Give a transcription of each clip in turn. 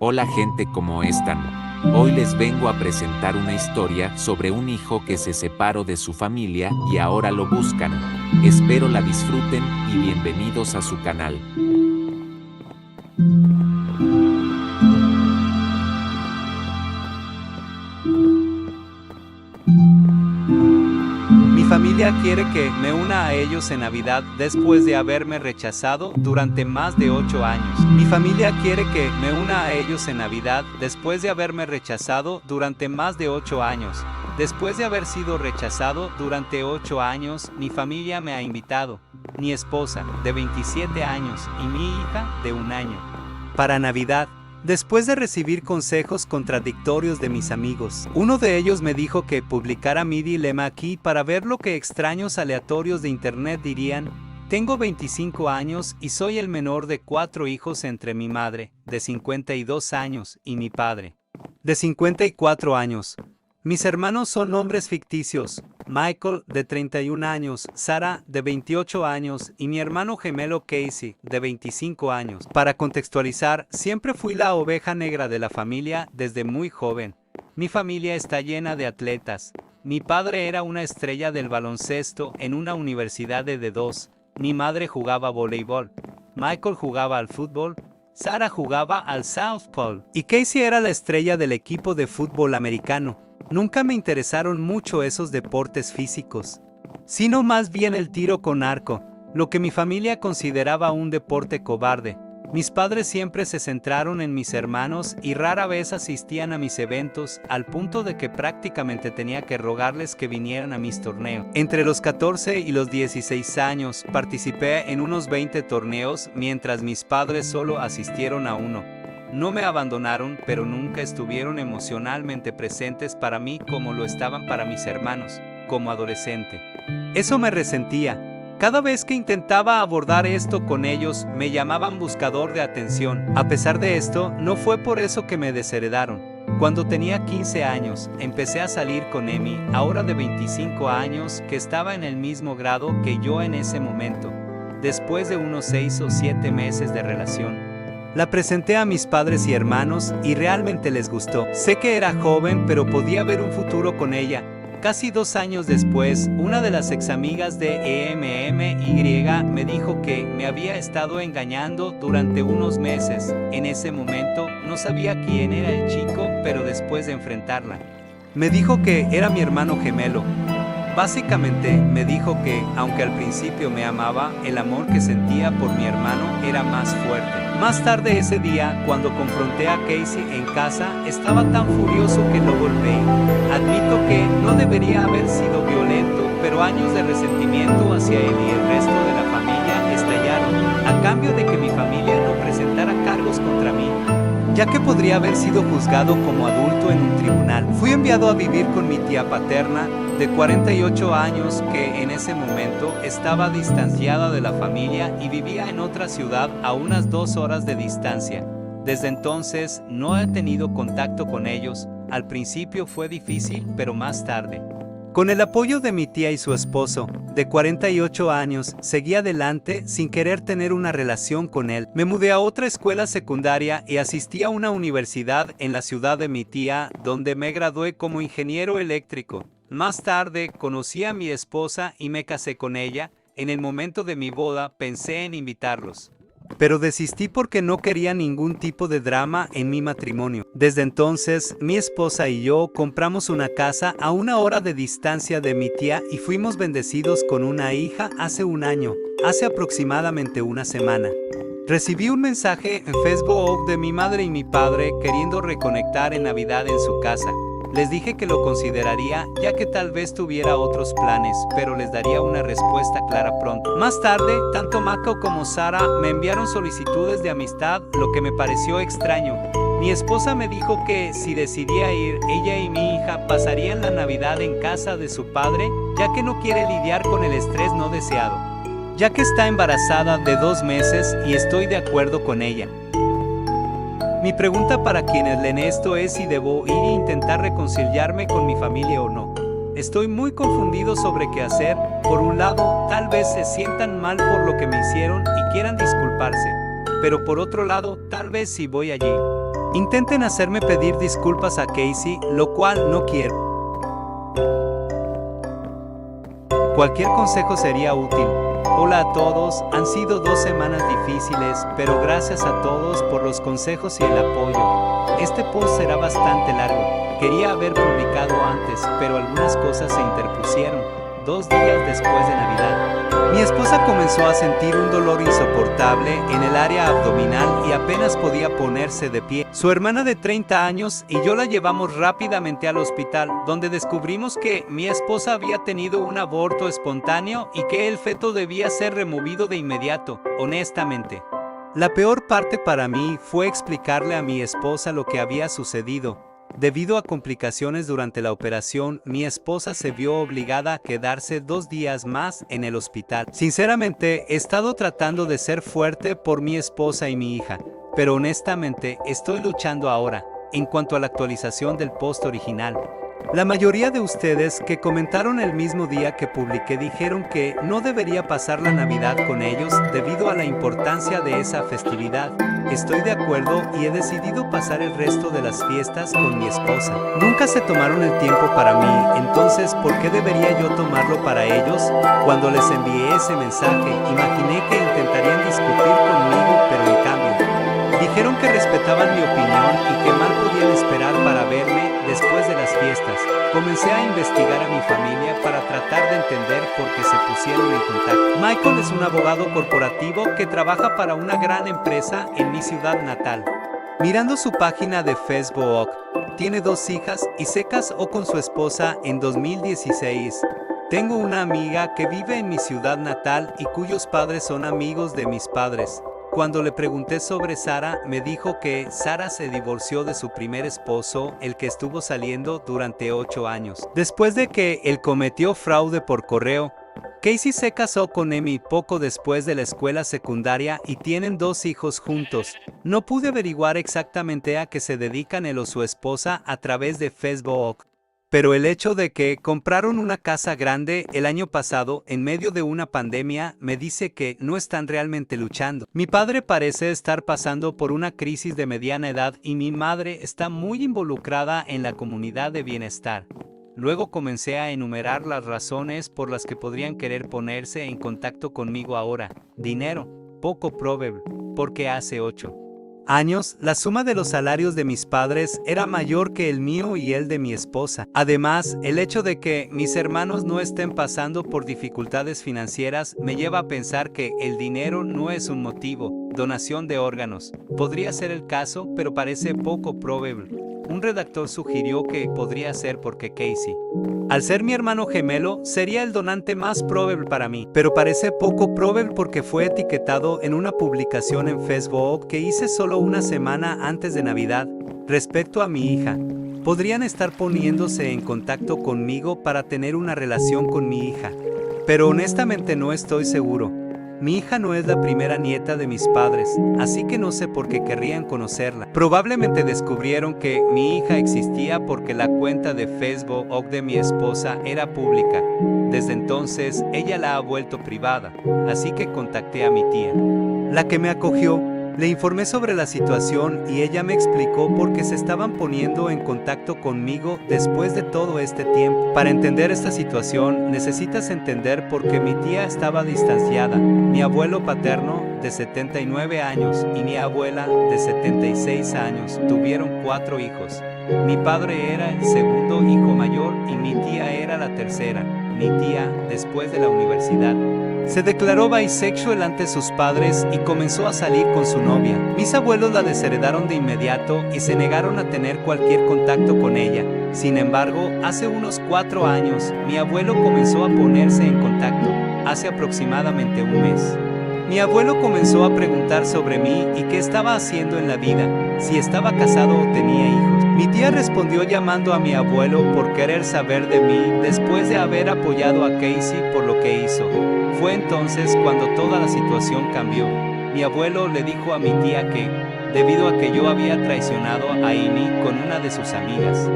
Hola gente, ¿cómo están? Hoy les vengo a presentar una historia sobre un hijo que se separó de su familia y ahora lo buscan. Espero la disfruten y bienvenidos a su canal. Mi familia quiere que me una a ellos en Navidad después de haberme rechazado durante más de 8 años. Mi familia quiere que me una a ellos en Navidad después de haberme rechazado durante más de 8 años. Después de haber sido rechazado durante 8 años, mi familia me ha invitado, mi esposa, de 27 años, y mi hija, de 1 año, para Navidad. Después de recibir consejos contradictorios de mis amigos, uno de ellos me dijo que publicara mi dilema aquí para ver lo que extraños aleatorios de internet dirían. Tengo 25 años y soy el menor de 4 hijos entre mi madre, de 52 años, y mi padre, de 54 años. Mis hermanos son nombres ficticios: Michael, de 31 años, Sarah, de 28 años, y mi hermano gemelo Casey, de 25 años. Para contextualizar, siempre fui la oveja negra de la familia desde muy joven. Mi familia está llena de atletas. Mi padre era una estrella del baloncesto en una universidad de D2. Mi madre jugaba voleibol. Michael jugaba al fútbol. Sarah jugaba al softball. Y Casey era la estrella del equipo de fútbol americano. Nunca me interesaron mucho esos deportes físicos, sino más bien el tiro con arco, lo que mi familia consideraba un deporte cobarde. Mis padres siempre se centraron en mis hermanos y rara vez asistían a mis eventos, al punto de que prácticamente tenía que rogarles que vinieran a mis torneos. Entre los 14 y los 16 años participé en unos 20 torneos, mientras mis padres solo asistieron a uno. No me abandonaron, pero nunca estuvieron emocionalmente presentes para mí como lo estaban para mis hermanos, como adolescente. Eso me resentía. Cada vez que intentaba abordar esto con ellos, me llamaban buscador de atención. A pesar de esto, no fue por eso que me desheredaron. Cuando tenía 15 años, empecé a salir con Emi, ahora de 25 años, que estaba en el mismo grado que yo en ese momento. Después de unos 6 o 7 meses de relación, la presenté a mis padres y hermanos y realmente les gustó. Sé que era joven, pero podía ver un futuro con ella. Casi 2 años después, una de las examigas de EMMY me dijo que me había estado engañando durante unos meses. En ese momento, no sabía quién era el chico, pero después de enfrentarla, me dijo que era mi hermano gemelo. Básicamente me dijo que, aunque al principio me amaba, el amor que sentía por mi hermano era más fuerte. Más tarde ese día, cuando confronté a Casey en casa, estaba tan furioso que lo golpeé. Admito que no debería haber sido violento, pero años de resentimiento hacia él y el resto de la familia estallaron, a cambio de que mi familia no presentara cargos contra mí, ya que podría haber sido juzgado como adulto en un tribunal. Fui enviado a vivir con mi tía paterna, de 48 años, que en ese momento estaba distanciada de la familia y vivía en otra ciudad a unas 2 horas de distancia. Desde entonces no he tenido contacto con ellos. Al principio fue difícil, pero más tarde, con el apoyo de mi tía y su esposo, de 48 años, seguí adelante sin querer tener una relación con él. Me mudé a otra escuela secundaria y asistí a una universidad en la ciudad de mi tía, donde me gradué como ingeniero eléctrico. Más tarde conocí a mi esposa y me casé con ella. En el momento de mi boda pensé en invitarlos, pero desistí porque no quería ningún tipo de drama en mi matrimonio. Desde entonces, mi esposa y yo compramos una casa a 1 hora de distancia de mi tía y fuimos bendecidos con una hija hace 1 año, hace aproximadamente una semana. Recibí un mensaje en Facebook de mi madre y mi padre queriendo reconectar en Navidad en su casa. Les dije que lo consideraría, ya que tal vez tuviera otros planes, pero les daría una respuesta clara pronto. Más tarde, tanto Mako como Sarah me enviaron solicitudes de amistad, lo que me pareció extraño. Mi esposa me dijo que si decidía ir, ella y mi hija pasarían la Navidad en casa de su padre, ya que no quiere lidiar con el estrés no deseado, ya que está embarazada de 2 meses y estoy de acuerdo con ella. Mi pregunta para quienes leen esto es si debo ir e intentar reconciliarme con mi familia o no. Estoy muy confundido sobre qué hacer. Por un lado, tal vez se sientan mal por lo que me hicieron y quieran disculparse, pero por otro lado, tal vez si voy allí, Intenten hacerme pedir disculpas a Casey, lo cual no quiero. Cualquier consejo sería útil. Hola a todos, han sido 2 semanas difíciles, pero gracias a todos por los consejos y el apoyo. Este post será bastante largo. Quería haber publicado antes, pero algunas cosas se interpusieron. 2 días después de Navidad, mi esposa comenzó a sentir un dolor insoportable en el área abdominal y apenas podía ponerse de pie. Su hermana de 30 años y yo la llevamos rápidamente al hospital, donde descubrimos que mi esposa había tenido un aborto espontáneo y que el feto debía ser removido de inmediato. Honestamente, la peor parte para mí fue explicarle a mi esposa lo que había sucedido. Debido a complicaciones durante la operación, mi esposa se vio obligada a quedarse 2 días más en el hospital. Sinceramente, he estado tratando de ser fuerte por mi esposa y mi hija, pero honestamente estoy luchando ahora. En cuanto a la actualización del post original, la mayoría de ustedes que comentaron el mismo día que publiqué dijeron que no debería pasar la Navidad con ellos debido a la importancia de esa festividad. Estoy de acuerdo y he decidido pasar el resto de las fiestas con mi esposa. Nunca se tomaron el tiempo para mí, entonces ¿por qué debería yo tomarlo para ellos? Cuando les envié ese mensaje, imaginé que intentarían discutir conmigo, pero en cambio, dijeron que respetaban mi opinión y que mal podían esperar para verme después de las fiestas. Comencé a investigar a mi familia para tratar de entender por qué se pusieron en contacto. Michael es un abogado corporativo que trabaja para una gran empresa en mi ciudad natal. Mirando su página de Facebook, tiene 2 hijas y se casó con su esposa en 2016. Tengo una amiga que vive en mi ciudad natal y cuyos padres son amigos de mis padres. Cuando le pregunté sobre Sara, me dijo que Sara se divorció de su primer esposo, el que estuvo saliendo durante 8 años. Después de que él cometió fraude por correo, Casey se casó con Amy poco después de la escuela secundaria y tienen 2 hijos juntos. No pude averiguar exactamente a qué se dedican él o su esposa a través de Facebook. Pero el hecho de que compraron una casa grande el año pasado en medio de una pandemia me dice que no están realmente luchando. Mi padre parece estar pasando por una crisis de mediana edad y mi madre está muy involucrada en la comunidad de bienestar. Luego comencé a enumerar las razones por las que podrían querer ponerse en contacto conmigo ahora. Dinero, poco probable, porque hace 8 años, la suma de los salarios de mis padres era mayor que el mío y el de mi esposa. Además, el hecho de que mis hermanos no estén pasando por dificultades financieras me lleva a pensar que el dinero no es un motivo. Donación de órganos. Podría ser el caso, pero parece poco probable. Un redactor sugirió que podría ser porque Casey, al ser mi hermano gemelo, sería el donante más probable para mí, pero parece poco probable porque fue etiquetado en una publicación en Facebook que hice solo una semana antes de Navidad. Respecto a mi hija, podrían estar poniéndose en contacto conmigo para tener una relación con mi hija, pero honestamente no estoy seguro. Mi hija no es la primera nieta de mis padres, así que no sé por qué querrían conocerla. Probablemente descubrieron que mi hija existía porque la cuenta de Facebook de mi esposa era pública. Desde entonces, ella la ha vuelto privada, así que contacté a mi tía, la que me acogió. Le informé sobre la situación y ella me explicó por qué se estaban poniendo en contacto conmigo después de todo este tiempo. Para entender esta situación, necesitas entender por qué mi tía estaba distanciada. Mi abuelo paterno, de 79 años, y mi abuela, de 76 años, tuvieron 4 hijos. Mi padre era el segundo hijo mayor y mi tía era la tercera. Mi tía, después de la universidad, se declaró bisexual ante sus padres y comenzó a salir con su novia. Mis abuelos la desheredaron de inmediato y se negaron a tener cualquier contacto con ella. Sin embargo, hace unos 4 años, mi abuelo comenzó a ponerse en contacto, hace aproximadamente un mes. Mi abuelo comenzó a preguntar sobre mí y qué estaba haciendo en la vida, si estaba casado o tenía hijos. Mi tía respondió llamando a mi abuelo por querer saber de mí después de haber apoyado a Casey por lo que hizo. Fue entonces cuando toda la situación cambió. Mi abuelo le dijo a mi tía que, debido a que yo había traicionado a Amy con una de sus amigas,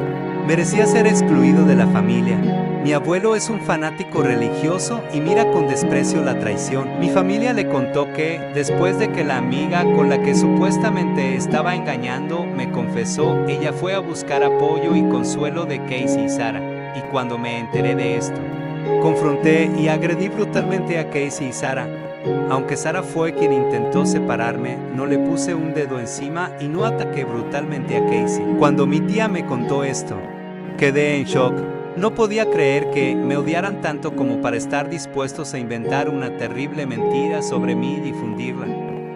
Merecía ser excluido de la familia. Mi abuelo es un fanático religioso y mira con desprecio la traición. Mi familia le contó que, después de que la amiga con la que supuestamente estaba engañando me confesó, ella fue a buscar apoyo y consuelo de Casey y Sarah. Y cuando me enteré de esto, confronté y agredí brutalmente a Casey y Sarah. Aunque Sarah fue quien intentó separarme, no le puse un dedo encima y no ataqué brutalmente a Casey. Cuando mi tía me contó esto, quedé en shock. No podía creer que me odiaran tanto como para estar dispuestos a inventar una terrible mentira sobre mí y difundirla.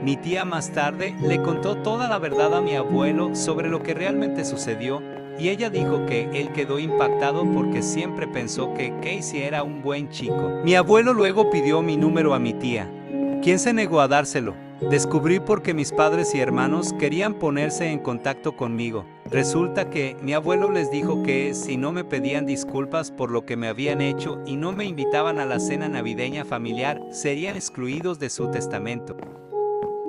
Mi tía más tarde le contó toda la verdad a mi abuelo sobre lo que realmente sucedió, y ella dijo que él quedó impactado porque siempre pensó que Casey era un buen chico. Mi abuelo luego pidió mi número a mi tía, quien se negó a dárselo. Descubrí porque mis padres y hermanos querían ponerse en contacto conmigo. Resulta que mi abuelo les dijo que si no me pedían disculpas por lo que me habían hecho y no me invitaban a la cena navideña familiar, serían excluidos de su testamento.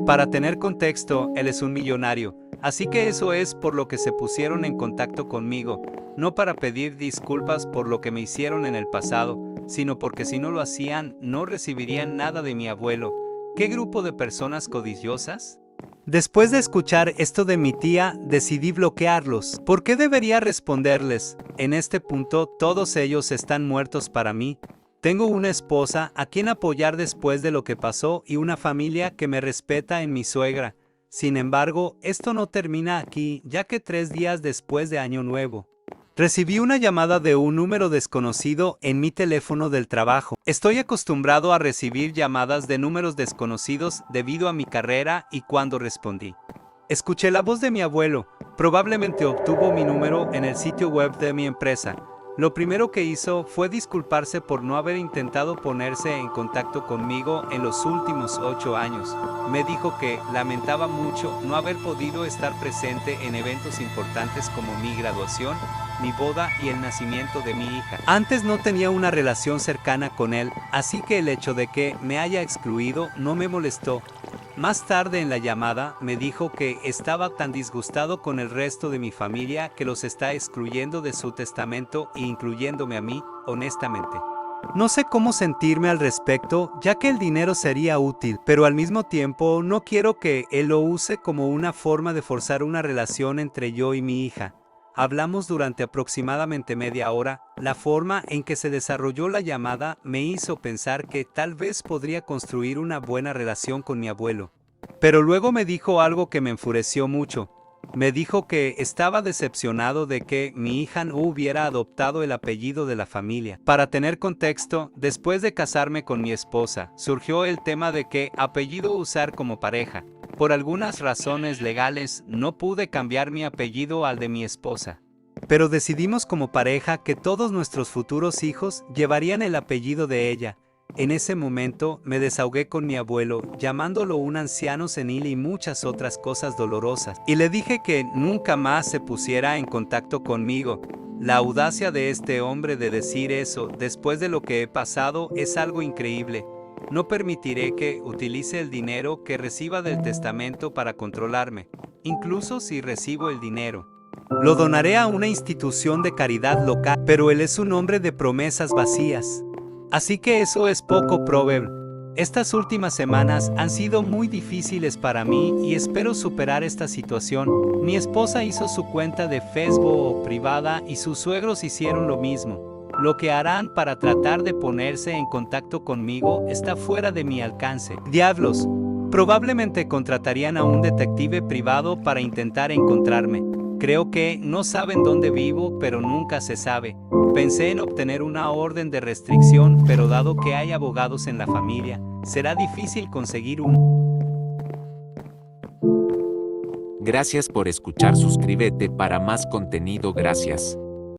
Para tener contexto, él es un millonario, así que eso es por lo que se pusieron en contacto conmigo, no para pedir disculpas por lo que me hicieron en el pasado, sino porque si no lo hacían, no recibirían nada de mi abuelo. ¿Qué grupo de personas codiciosas? Después de escuchar esto de mi tía, decidí bloquearlos. ¿Por qué debería responderles? En este punto, todos ellos están muertos para mí. Tengo una esposa a quien apoyar después de lo que pasó y una familia que me respeta en mi suegra. Sin embargo, esto no termina aquí, ya que 3 días después de Año Nuevo, recibí una llamada de un número desconocido en mi teléfono del trabajo. Estoy acostumbrado a recibir llamadas de números desconocidos debido a mi carrera y cuando respondí, escuché la voz de mi abuelo. Probablemente obtuvo mi número en el sitio web de mi empresa. Lo primero que hizo fue disculparse por no haber intentado ponerse en contacto conmigo en los últimos 8 años. Me dijo que lamentaba mucho no haber podido estar presente en eventos importantes como mi graduación, mi boda y el nacimiento de mi hija. Antes no tenía una relación cercana con él, así que el hecho de que me haya excluido no me molestó. Más tarde en la llamada me dijo que estaba tan disgustado con el resto de mi familia que los está excluyendo de su testamento e incluyéndome a mí, honestamente. No sé cómo sentirme al respecto, ya que el dinero sería útil, pero al mismo tiempo no quiero que él lo use como una forma de forzar una relación entre yo y mi hija. Hablamos durante aproximadamente media hora. La forma en que se desarrolló la llamada me hizo pensar que tal vez podría construir una buena relación con mi abuelo. Pero luego me dijo algo que me enfureció mucho. Me dijo que estaba decepcionado de que mi hija no hubiera adoptado el apellido de la familia. Para tener contexto, después de casarme con mi esposa, surgió el tema de qué apellido usar como pareja. Por algunas razones legales, no pude cambiar mi apellido al de mi esposa. Pero decidimos como pareja que todos nuestros futuros hijos llevarían el apellido de ella. En ese momento me desahogué con mi abuelo, llamándolo un anciano senil y muchas otras cosas dolorosas. Y le dije que nunca más se pusiera en contacto conmigo. La audacia de este hombre de decir eso después de lo que he pasado es algo increíble. No permitiré que utilice el dinero que reciba del testamento para controlarme, incluso si recibo el dinero. Lo donaré a una institución de caridad local, pero él es un hombre de promesas vacías. Así que eso es poco probable. Estas últimas semanas han sido muy difíciles para mí y espero superar esta situación. Mi esposa hizo su cuenta de Facebook privada y sus suegros hicieron lo mismo. Lo que harán para tratar de ponerse en contacto conmigo está fuera de mi alcance. Diablos, probablemente contratarían a un detective privado para intentar encontrarme. Creo que no saben dónde vivo, pero nunca se sabe. Pensé en obtener una orden de restricción, pero dado que hay abogados en la familia, será difícil conseguir uno. Gracias por escuchar. Suscríbete para más contenido. Gracias.